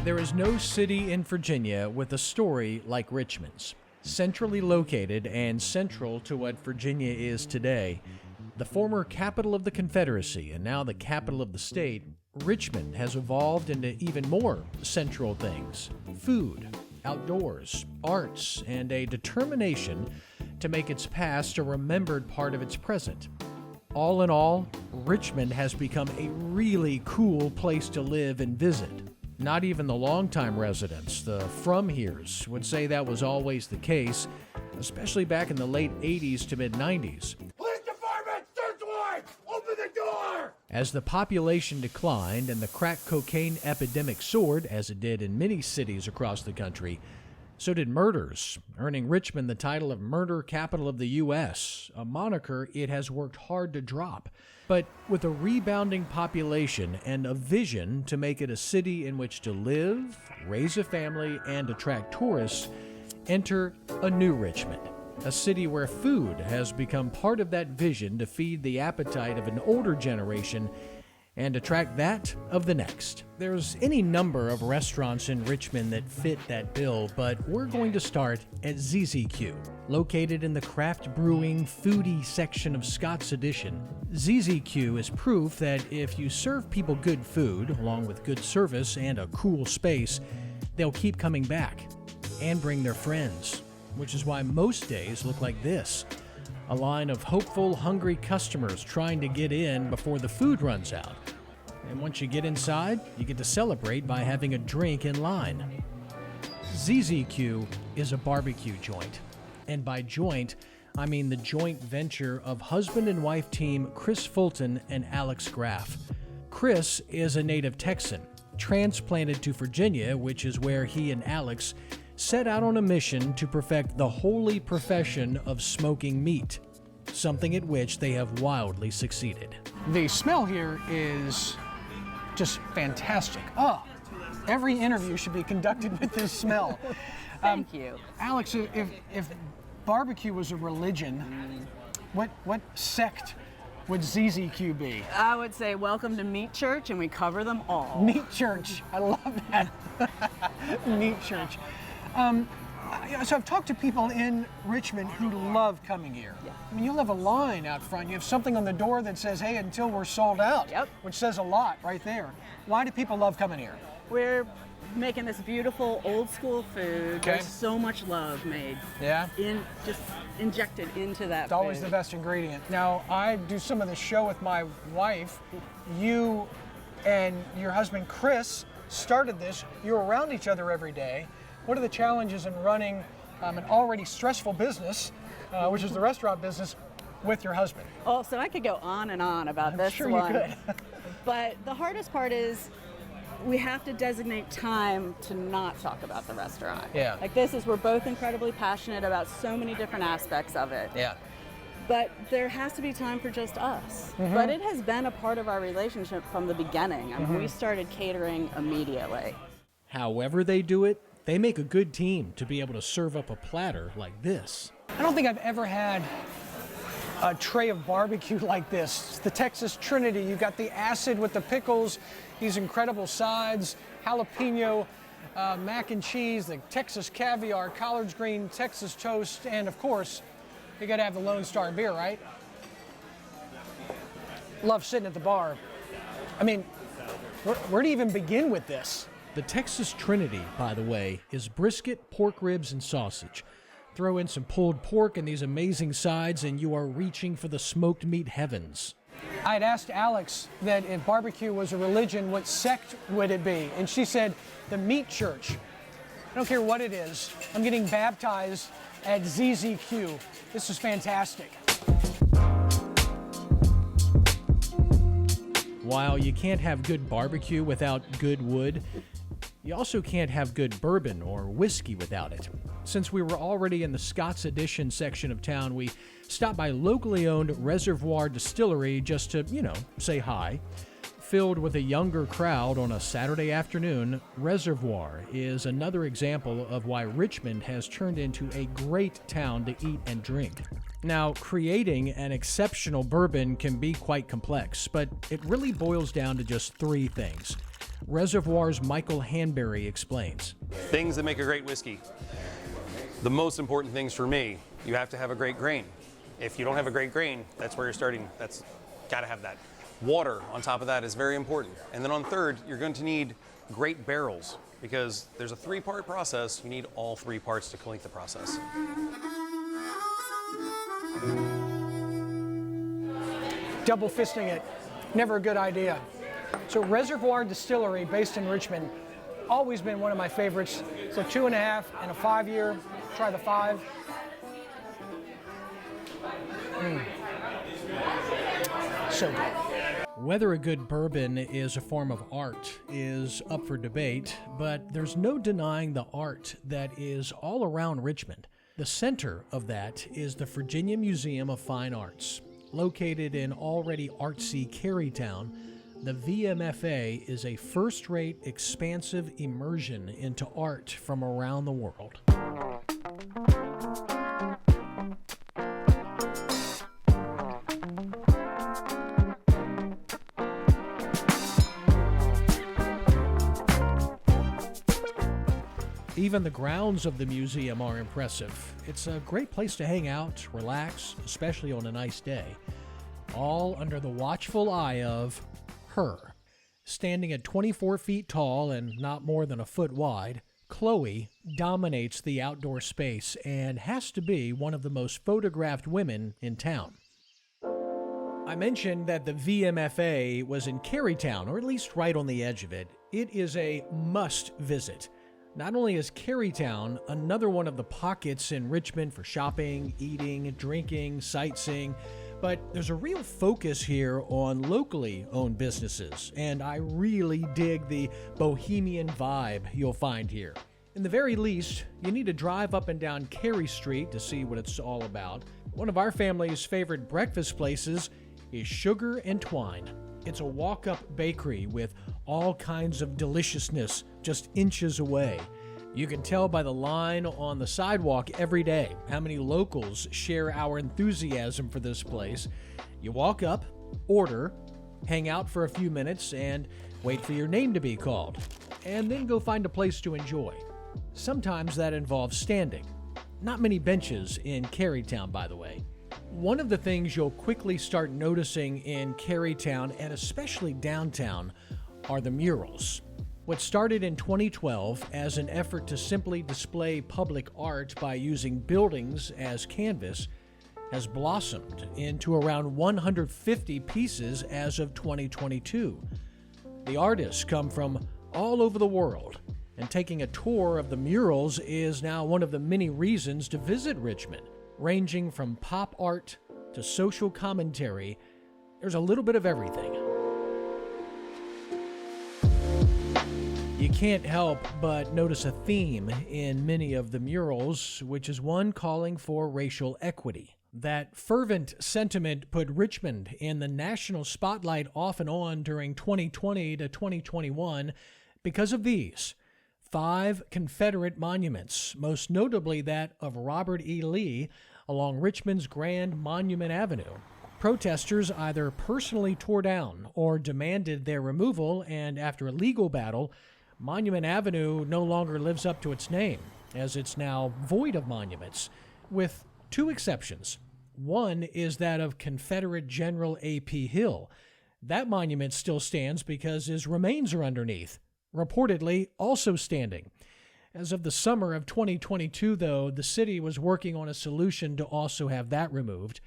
There is no city in Virginia with a story like Richmond's. Centrally located and central to what Virginia is today, the former capital of the Confederacy and now the capital of the state, Richmond has evolved into even more central things: food, outdoors, arts, and a determination to make its past a remembered part of its present. All in all, Richmond has become a really cool place to live and visit. Not even the longtime residents, the from-heres, would say that was always the case, especially back in the late 80s to mid-90s. Police department, search warrant! Open the door! As the population declined and the crack cocaine epidemic soared, as it did in many cities across the country, so did murders, earning Richmond the title of murder capital of the U.S., a moniker it has worked hard to drop. But with a rebounding population and a vision to make it a city in which to live, raise a family, and attract tourists, enter a new Richmond, a city where food has become part of that vision to feed the appetite of an older generation and attract that of the next. There's any number of restaurants in Richmond that fit that bill, but we're going to start at ZZQ. Located in the craft brewing foodie section of Scott's Addition, ZZQ is proof that if you serve people good food, along with good service and a cool space, they'll keep coming back and bring their friends, which is why most days look like this. A line of hopeful, hungry customers trying to get in before the food runs out. And once you get inside, you get to celebrate by having a drink in line. ZZQ is a barbecue joint. And by joint, I mean the joint venture of husband and wife team Chris Fulton and Alex Graff. Chris is a native Texan, transplanted to Virginia, which is where he and Alex set out on a mission to perfect the holy profession of smoking meat, something at which they have wildly succeeded. The smell here is just fantastic. Oh, every interview should be conducted with this smell. Thank you. Alex, if barbecue was a religion, what sect would ZZQ be? I would say welcome to Meat Church, and we cover them all. Meat Church. I love that. Meat Church. So I've talked to people in Richmond who love coming here. Yeah. I mean, you'll have a line out front. You have something on the door that says, hey, until we're sold out, Yep. which says a lot right there. Why do people love coming here? We're making this beautiful old school food. Okay. There's so much love made. Yeah? Just injected into that It's always food. the best ingredient. Now, I do some of the show with my wife. You and your husband, Chris, started this. You're around each other every day. What are the challenges in running an already stressful business, which is the restaurant business, with your husband? Oh, so I could go on and on about this sure one. you could. But the hardest part is we have to designate time to not talk about the restaurant. Yeah. Like this is, we're both incredibly passionate about so many different aspects of it. Yeah. But there has to be time for just us. But it has been a part of our relationship from the beginning. I mean, we started catering immediately. However they do it, they make a good team to be able to serve up a platter like this. I don't think I've ever had a tray of barbecue like this. It's the Texas Trinity. You've got the acid with the pickles, these incredible sides, jalapeno, mac and cheese, the Texas caviar, collard green, Texas toast, and of course, you gotta have the Lone Star beer, right? Love sitting at the bar. I mean, where do you even begin with this? The Texas Trinity, by the way, is brisket, pork ribs, and sausage. Throw in some pulled pork and these amazing sides, and you are reaching for the smoked meat heavens. I had asked Alex that if barbecue was a religion, what sect would it be? And she said, the Meat Church. I don't care what it is. I'm getting baptized at ZZQ. This is fantastic. While you can't have good barbecue without good wood, you also can't have good bourbon or whiskey without it. Since we were already in the Scott's Addition section of town, we stopped by locally owned Reservoir Distillery just to, say hi. Filled with a younger crowd on a Saturday afternoon, Reservoir is another example of why Richmond has turned into a great town to eat and drink. Now, creating an exceptional bourbon can be quite complex, but it really boils down to just three things: Reservoir's Michael Hanbury explains. Things that make a great whiskey. The most important things for me, you have to have a great grain. If you don't have a great grain, that's where you're starting. That's got to have that. Water on top of that is very important. And then on third, you're going to need great barrels because there's a 3-part process. You need all 3 parts to complete the process. Double fisting it, never a good idea. So Reservoir Distillery, based in Richmond, always been one of my favorites. It's a 2.5 and a 5-year. Try the 5. So good. Whether a good bourbon is a form of art is up for debate, but there's no denying the art that is all around Richmond. The center of that is the Virginia Museum of Fine Arts. Located in already artsy Carytown, the VMFA is a first-rate, expansive immersion into art from around the world. Even the grounds of the museum are impressive. It's a great place to hang out, relax, especially on a nice day. All under the watchful eye of her. Standing at 24 feet tall and not more than a foot wide, Chloe dominates the outdoor space and has to be one of the most photographed women in town. I mentioned that the VMFA was in Carytown, or at least right on the edge of it. It is a must visit. Not only is Carytown another one of the pockets in Richmond for shopping, eating, drinking, sightseeing, but there's a real focus here on locally owned businesses, and I really dig the bohemian vibe you'll find here. In the very least, you need to drive up and down Cary Street to see what it's all about. One of our family's favorite breakfast places is Sugar and Twine. It's a walk-up bakery with all kinds of deliciousness just inches away. You can tell by the line on the sidewalk every day how many locals share our enthusiasm for this place. You walk up, order, hang out for a few minutes, and wait for your name to be called, and then go find a place to enjoy. Sometimes that involves standing. Not many benches in Carytown, by the way. One of the things you'll quickly start noticing in Carytown, and especially downtown, are the murals. What started in 2012 as an effort to simply display public art by using buildings as canvas has blossomed into around 150 pieces as of 2022. The artists come from all over the world, and taking a tour of the murals is now one of the many reasons to visit Richmond. Ranging from pop art to social commentary, there's a little bit of everything. You can't help but notice a theme in many of the murals, which is one calling for racial equity. That fervent sentiment put Richmond in the national spotlight off and on during 2020 to 2021 because of these 5 Confederate monuments, most notably that of Robert E. Lee along Richmond's Grand Monument Avenue. Protesters either personally tore down or demanded their removal, and after a legal battle, Monument Avenue no longer lives up to its name, as it's now void of monuments, with 2 exceptions. One is that of Confederate General A.P. Hill. That monument still stands because his remains are underneath, reportedly also standing. As of the summer of 2022, though, the city was working on a solution to also have that removed.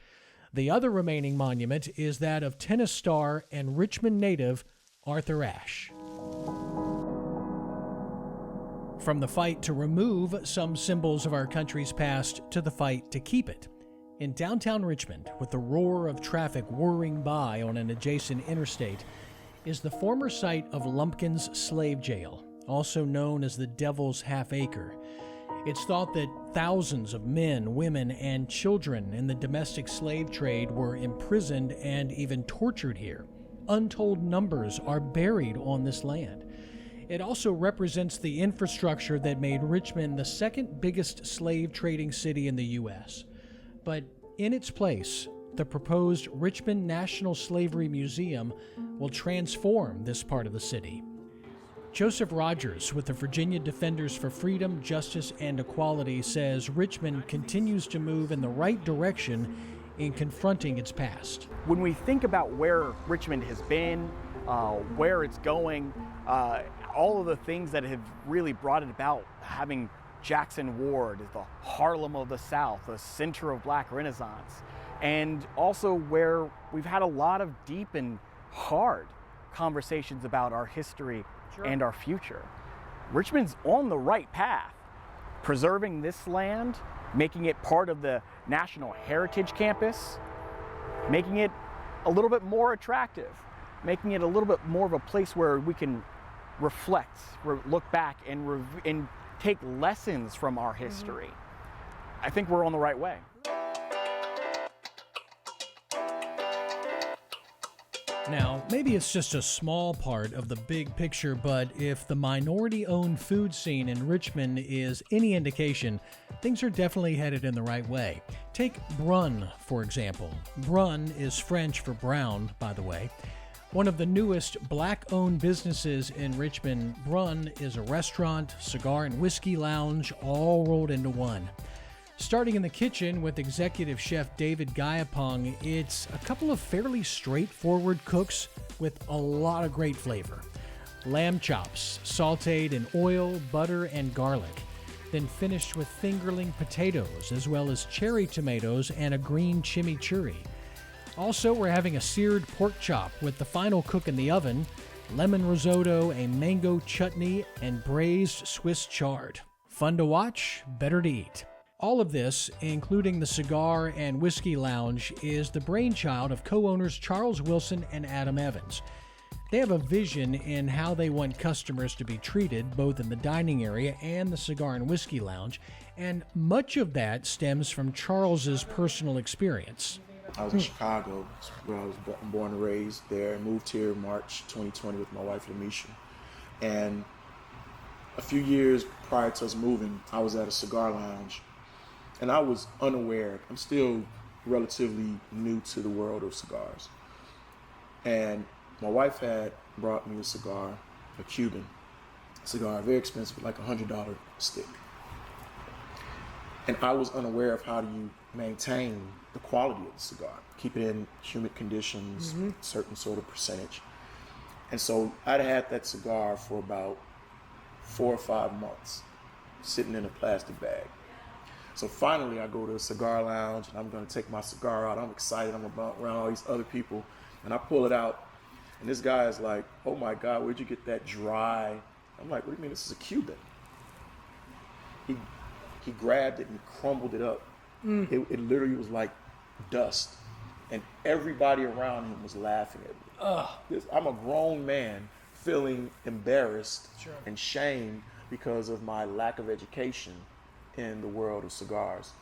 The other remaining monument is that of tennis star and Richmond native Arthur Ashe. From the fight to remove some symbols of our country's past to the fight to keep it. In downtown Richmond, with the roar of traffic whirring by on an adjacent interstate, is the former site of Lumpkin's Slave Jail, also known as the Devil's Half Acre. It's thought that thousands of men, women, and children in the domestic slave trade were imprisoned and even tortured here. Untold numbers are buried on this land. It also represents the infrastructure that made Richmond the second biggest slave trading city in the U.S. But in its place, the proposed Richmond National Slavery Museum will transform this part of the city. Joseph Rogers with the Virginia Defenders for Freedom, Justice, and Equality says Richmond continues to move in the right direction in confronting its past. When we think about where Richmond has been, where it's going, all of the things that have really brought it about, having Jackson Ward as the Harlem of the South, the center of Black Renaissance, and also where we've had a lot of deep and hard conversations about our history and our future. Richmond's on the right path, preserving this land, making it part of the National Heritage Campus, making it a little bit more attractive, making it a little bit more of a place where we can reflect, look back, and take lessons from our history. I think we're on the right way. Now, maybe it's just a small part of the big picture, but if the minority-owned food scene in Richmond is any indication, things are definitely headed in the right way. Take Brun, for example. Brun is French for brown, by the way. One of the newest Black-owned businesses in Richmond, Brun is a restaurant, cigar and whiskey lounge, all rolled into one. Starting in the kitchen with executive chef David Guyapong, it's a couple of fairly straightforward cooks with a lot of great flavor. Lamb chops, sautéed in oil, butter, and garlic, then finished with fingerling potatoes, as well as cherry tomatoes and a green chimichurri. Also, we're having a seared pork chop with the final cook in the oven, lemon risotto, a mango chutney, and braised Swiss chard. Fun to watch, better to eat. All of this, including the cigar and whiskey lounge, is the brainchild of co-owners Charles Wilson and Adam Evans. They have a vision in how they want customers to be treated, both in the dining area and the cigar and whiskey lounge, and much of that stems from Charles's personal experience. I was in Chicago, where I was born and raised there, and moved here in March 2020 with my wife, Lamisha. And a few years prior to us moving, I was at a cigar lounge. And I was unaware. I'm still relatively new to the world of cigars. And my wife had brought me a cigar, a Cuban cigar, very expensive, like $100 stick. And I was unaware of how do you maintain the quality of the cigar, keep it in humid conditions, certain sort of percentage. And so I'd had that cigar for about 4 or 5 months, sitting in a plastic bag. So finally, I go to a cigar lounge, and I'm going to take my cigar out. I'm excited. I'm around all these other people, and I pull it out, and this guy is like, "Oh my God, where'd you get that dry?" I'm like, "What do you mean? This is a Cuban." He grabbed it and crumbled it up. It literally was like dust, and everybody around him was laughing at me. I'm a grown man feeling embarrassed and shamed because of my lack of education in the world of cigars.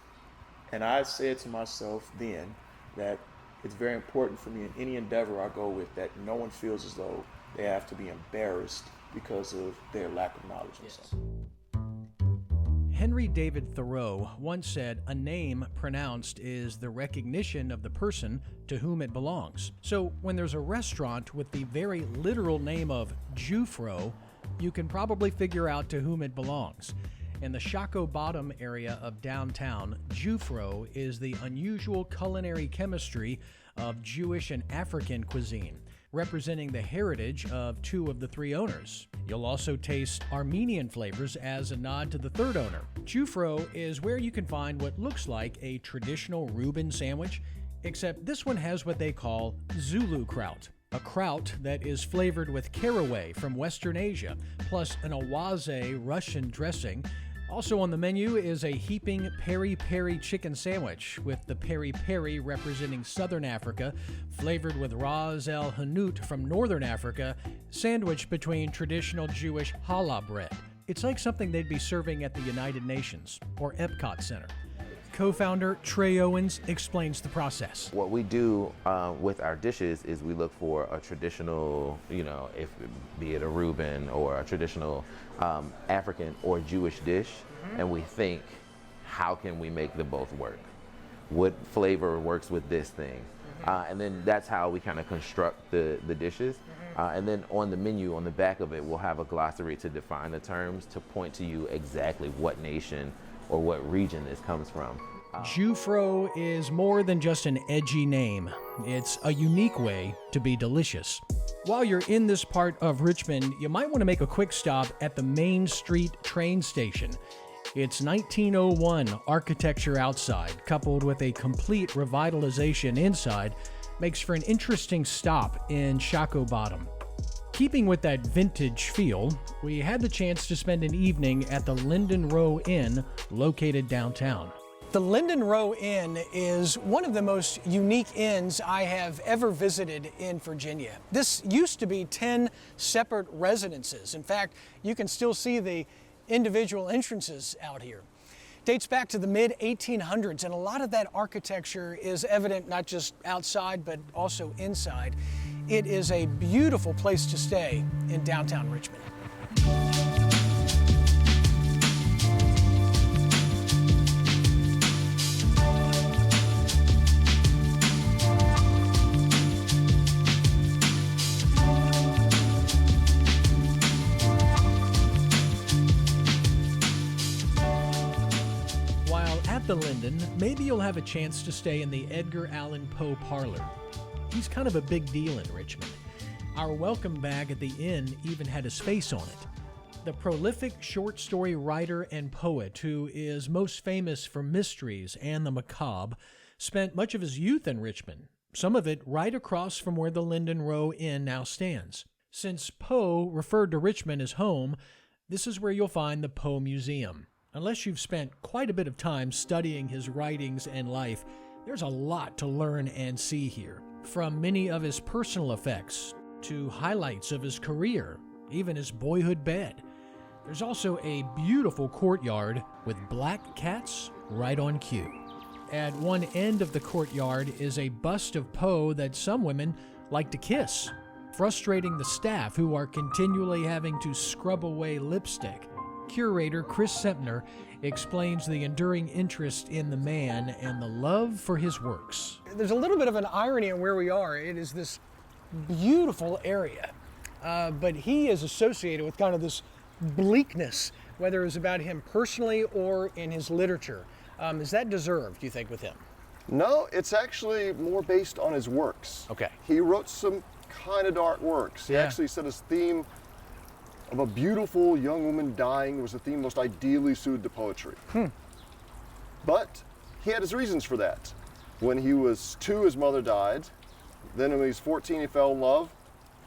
And I said to myself then that it's very important for me in any endeavor I go with that no one feels as though they have to be embarrassed because of their lack of knowledge of something. Henry David Thoreau once said, "A name pronounced is the recognition of the person to whom it belongs." So when there's a restaurant with the very literal name of Jufro, you can probably figure out to whom it belongs. In the Shockoe Bottom area of downtown, Jufro is the unusual culinary chemistry of Jewish and African cuisine, representing the heritage of 2 of the 3 owners. You'll also taste Armenian flavors as a nod to the 3rd owner. Jufro is where you can find what looks like a traditional Reuben sandwich, except this one has what they call Zulu kraut, a kraut that is flavored with caraway from Western Asia, plus an awaze Russian dressing. Also on the menu is a heaping peri-peri chicken sandwich, with the peri-peri representing Southern Africa, flavored with Ras el Hanout from Northern Africa, sandwiched between traditional Jewish challah bread. It's like something they'd be serving at the United Nations or Epcot Center. Co-founder Trey Owens explains the process. What we do with our dishes is we look for a traditional, if be it a Reuben or a traditional African or Jewish dish, and we think, how can we make them both work? What flavor works with this thing? And then that's how we kind of construct the dishes. And then on the menu, on the back of it, we'll have a glossary to define the terms to point to you exactly what nation or what region this comes from. Juro is more than just an edgy name. It's a unique way to be delicious. While you're in this part of Richmond, you might want to make a quick stop at the Main Street train station. Its 1901 architecture outside, coupled with a complete revitalization inside, makes for an interesting stop in Shockoe Bottom. Keeping with that vintage feel, we had the chance to spend an evening at the Linden Row Inn, located downtown. The Linden Row Inn is one of the most unique inns I have ever visited in Virginia. This used to be 10 separate residences. In fact, you can still see the individual entrances out here. Dates back to the mid-1800s, and a lot of that architecture is evident not just outside but also inside. It is a beautiful place to stay in downtown Richmond. The Linden, maybe you'll have a chance to stay in the Edgar Allan Poe parlor. He's kind of a big deal in Richmond. Our welcome bag at the inn even had his face on it. The prolific short story writer and poet, who is most famous for mysteries and the macabre, spent much of his youth in Richmond, some of it right across from where the Linden Row Inn now stands. Since Poe referred to Richmond as home, this is where you'll find the Poe Museum. Unless you've spent quite a bit of time studying his writings and life, there's a lot to learn and see here. From many of his personal effects to highlights of his career, even his boyhood bed. There's also a beautiful courtyard with black cats right on cue. At one end of the courtyard is a bust of Poe that some women like to kiss, frustrating the staff who are continually having to scrub away lipstick. Curator Chris Sempner explains the enduring interest in the man and the love for his works. There's a little bit of an irony in where we are. It is this beautiful area, but he is associated with kind of this bleakness, whether it's about him personally or in his literature. Is that deserved, do you think, with him? No, it's actually more based on his works. Okay. He wrote some kind of dark works. He actually said his theme of a beautiful young woman dying was the theme most ideally suited to poetry. But he had his reasons for that. When he was 2, his mother died. Then when he was 14, he fell in love,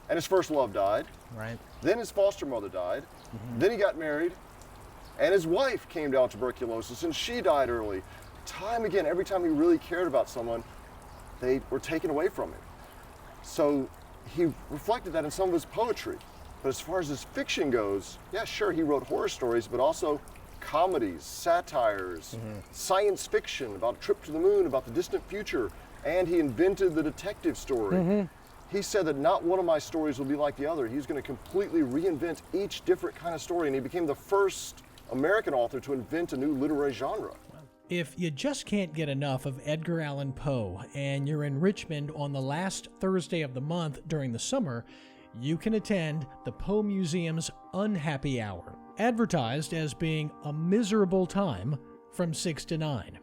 and his first love died. Right. Then his foster mother died. Then he got married, and his wife came down with tuberculosis, and she died early. Time again, every time he really cared about someone, they were taken away from him. So he reflected that in some of his poetry. But as far as his fiction goes, yeah, sure, he wrote horror stories, but also comedies, satires, science fiction about a trip to the moon, about the distant future, and he invented the detective story. He said that not one of my stories will be like the other. He's going to completely reinvent each different kind of story, and he became the first American author to invent a new literary genre. If you just can't get enough of Edgar Allan Poe and you're in Richmond on the last Thursday of the month during the summer, you can attend the Poe Museum's Unhappy Hour, advertised as being a miserable time from 6 to 9.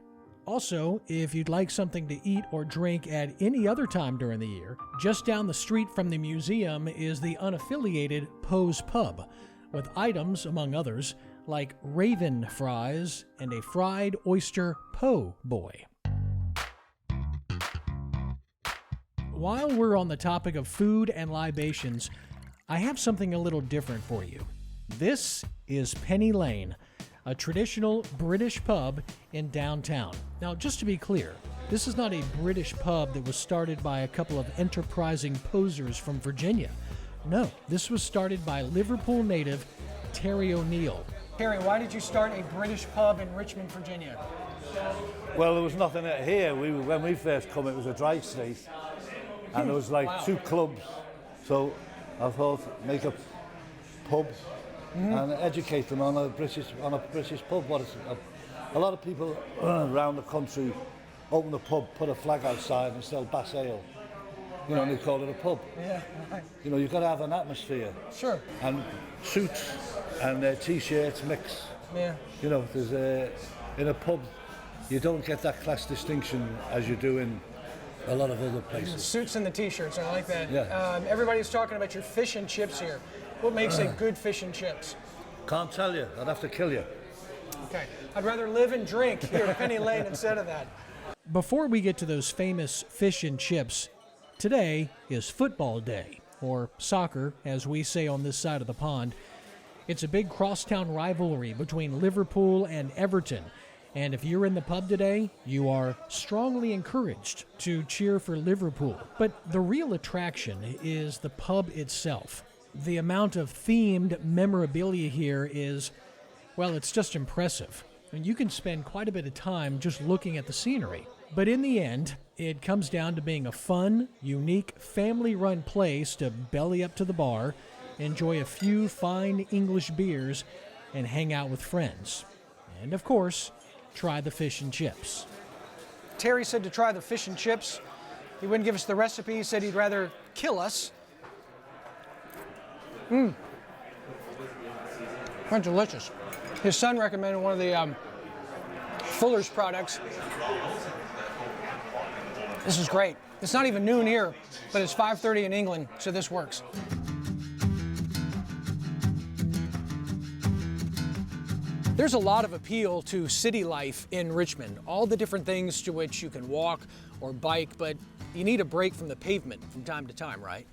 Also, if you'd like something to eat or drink at any other time during the year, just down the street from the museum is the unaffiliated Poe's Pub, with items, among others, like raven fries and a fried oyster po' boy. While we're on the topic of food and libations, I have something a little different for you. This is Penny Lane, a traditional British pub in downtown. Now, just to be clear, this is not a British pub that was started by a couple of enterprising posers from Virginia. No, this was started by Liverpool native Terry O'Neill. Terry, why did you start a British pub in Richmond, Virginia? Well, there was nothing here. When we first come, it was a dry state, and there was like 2 clubs. So I thought, make a pub and educate them on a British pub. A lot of people around the country open the pub, put a flag outside and sell Bass Ale. You know, and they call it a pub. Yeah, right. You know, you've got to have an atmosphere. Sure. And suits and T-shirts mix. Yeah. You know, there's in a pub, you don't get that class distinction as you do in a lot of other The places. suits and the T-shirts, I like that. Yeah. Everybody's talking about your fish and chips here. What makes a good fish and chips? Can't tell you. I'd have to kill you. Okay. I'd rather live and drink here at Penny Lane instead of that. Before we get to those famous fish and chips, today is football day, or soccer, as we say on this side of the pond. It's a big crosstown rivalry between Liverpool and Everton. And if you're in the pub today, you are strongly encouraged to cheer for Liverpool. But the real attraction is the pub itself. The amount of themed memorabilia here is, well, it's just impressive. And you can spend quite a bit of time just looking at the scenery. But in the end, it comes down to being a fun, unique, family-run place to belly up to the bar, enjoy a few fine English beers, and hang out with friends. And of course, try the fish and chips. Terry said to try the fish and chips. He wouldn't give us the recipe. He said he'd rather kill us. They're delicious. His son recommended one of the Fuller's products. This is great. It's not even noon here, but it's 5:30 in England, so this works. There's a lot of appeal to city life in Richmond, all the different things to which you can walk or bike, but you need a break from the pavement from time to time, right?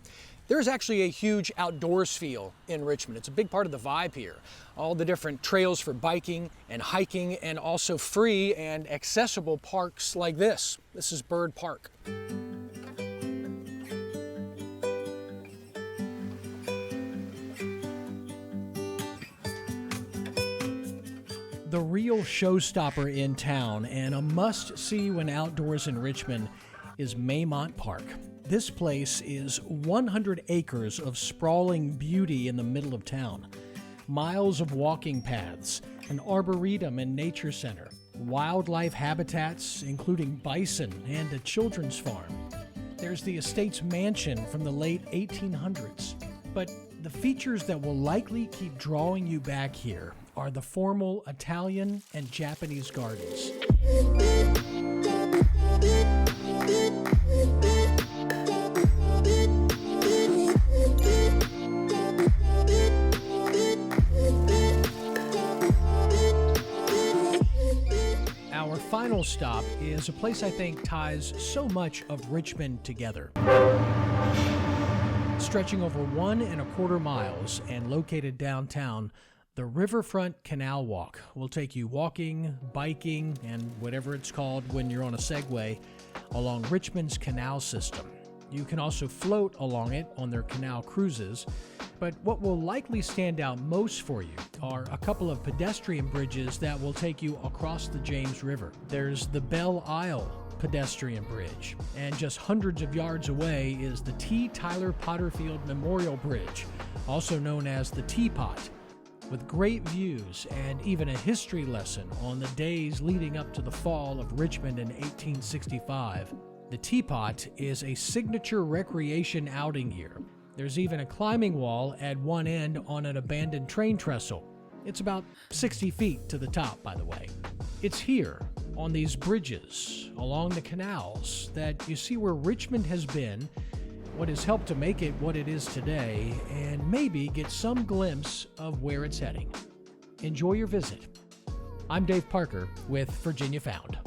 There's actually a huge outdoors feel in Richmond. It's a big part of the vibe here. All the different trails for biking and hiking, and also free and accessible parks like this. This is Bird Park. The real showstopper in town and a must-see when outdoors in Richmond is Maymont Park. This place is 100 acres of sprawling beauty in the middle of town. Miles of walking paths, an arboretum and nature center, wildlife habitats including bison and a children's farm. There's the estate's mansion from the late 1800s. But the features that will likely keep drawing you back here are the formal Italian and Japanese gardens. Our final stop is a place I think ties so much of Richmond together. Stretching over 1.25 miles and located downtown, the Riverfront Canal Walk will take you walking, biking, and whatever it's called when you're on a Segway, along Richmond's canal system. You can also float along it on their canal cruises, but what will likely stand out most for you are a couple of pedestrian bridges that will take you across the James River. There's the Belle Isle pedestrian bridge, and just hundreds of yards away is the T. Tyler Potterfield Memorial Bridge, also known as the Teapot, with great views and even a history lesson on the days leading up to the fall of Richmond in 1865. The Teapot is a signature recreation outing here. There's even a climbing wall at one end on an abandoned train trestle. It's about 60 feet to the top, by the way. It's here, on these bridges, along the canals, that you see where Richmond has been, what has helped to make it what it is today, and maybe get some glimpse of where it's heading. Enjoy your visit. I'm Dave Parker with Virginia Found.